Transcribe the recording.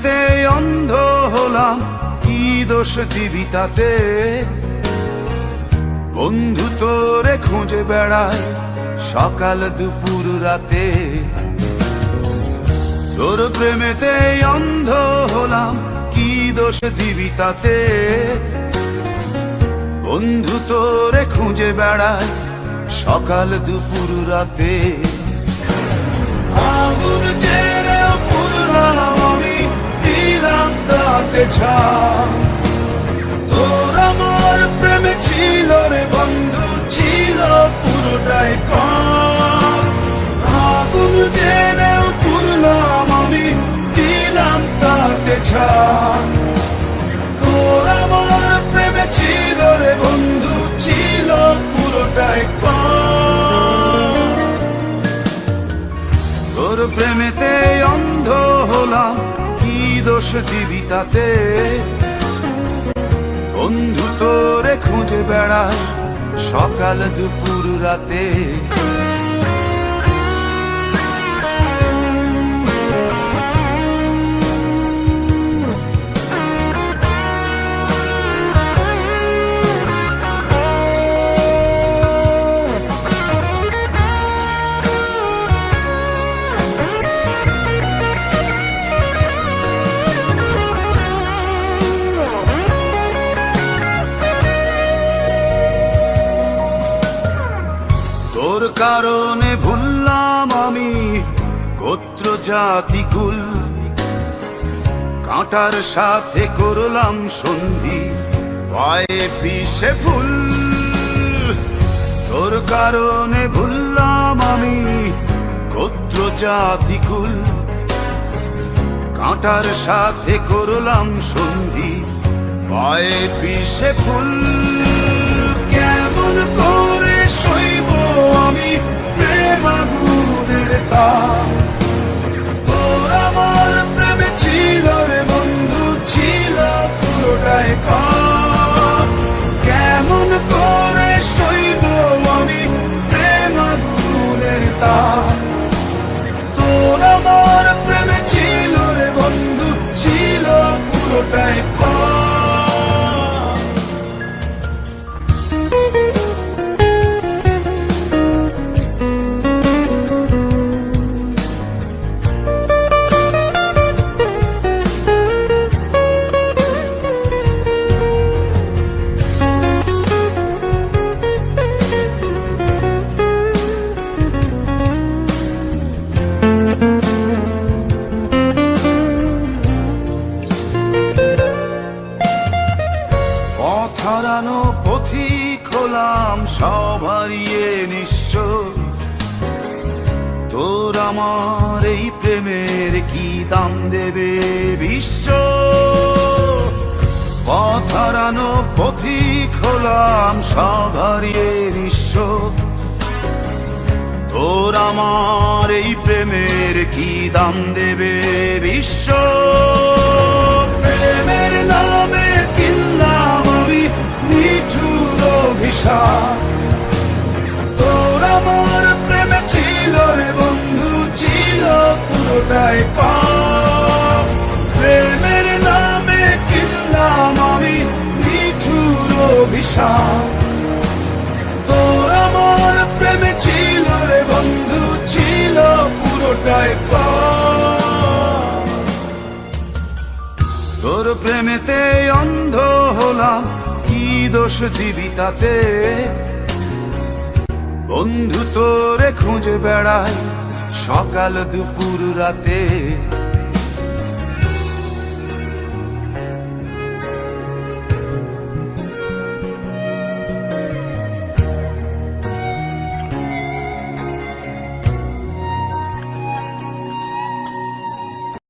প্রেমেতে অন্ধ হলাম, কি দোষ দিবি তাতে? বন্ধু তোরে খুঁজে বেড়ায় সকাল দুপুর রাতে। তোর প্রেমেতে অন্ধ হলাম, কি দোষ দিবি তাতে? বন্ধু তোরে খুঁজে বেড়ায় সকাল দুপুর রাতে। আগুন জেনেও পুরলাম আমি, দিলাম তাতে ছাপ। তোর আমার প্রেমে ছিল রে বন্ধু, ছিল পুরোটাই কম। আগুন জেনেও পুরলাম আমি, দিলাম তাতে ছাপ। তোর আমার প্রেমে ছিল রে বন্ধু, ছিল পুরোটাই কম। তোর প্রেমেতে অন্ধ হলাম, কি দোষ দিবি তাতে? বন্ধু তোরে খুঁজে বেড়ায় সকাল দুপুর রাতে। তোর কারণে ভুললাম আমি গোত্র জাতি কুল, কাঁটার সাথে করলাম সন্ধি, পায়ে পিষে ফুল। তোর কারণে ভুললাম আমি গোত্র জাতি কুল, কাঁটার সাথে করলাম সন্ধি, পায়ে পিষে ফুল। কেমন করে সইব আমি প্রেম আগুনের তাপ? তোর আমার প্রেমে ছিল রে বন্ধু, ছিল পুরোটাই পাপ। কেমন করে সইব আমি প্রেম আগুনের তাপ? তোর আমার প্রেমে ছিল রে বন্ধু, ছিল পুরোটাই পাপ। হারানো পথিক হলাম সব হারিয়ে নিঃস্ব। তোর আমার এই প্রেমের কি দাম দেবে বিশ্ব? পথ হারানো পথিক হলাম সব হারিয়ে নিঃস্ব। তোর আমার এই প্রেমের কি দাম দেবে বিশ্ব? প্রেমের নামে কিনলাম আমি নিঠুর অভিশাপ। তোর আমার প্রেমে ছিল রে বন্ধু, ছিল পুরোটাই পাপ। প্রেমের নামে কিনলাম আমি নিঠুর অভিশাপ। তোর আমার প্রেমে ছিল রে বন্ধু, ছিল পুরোটাই পাপ। তোর প্রেমেতে অন্ধ হলাম, কি দোষ দিবি তাতে? বন্ধু তোরে খুঁজে বেড়ায় সকাল দুপুর রাতে।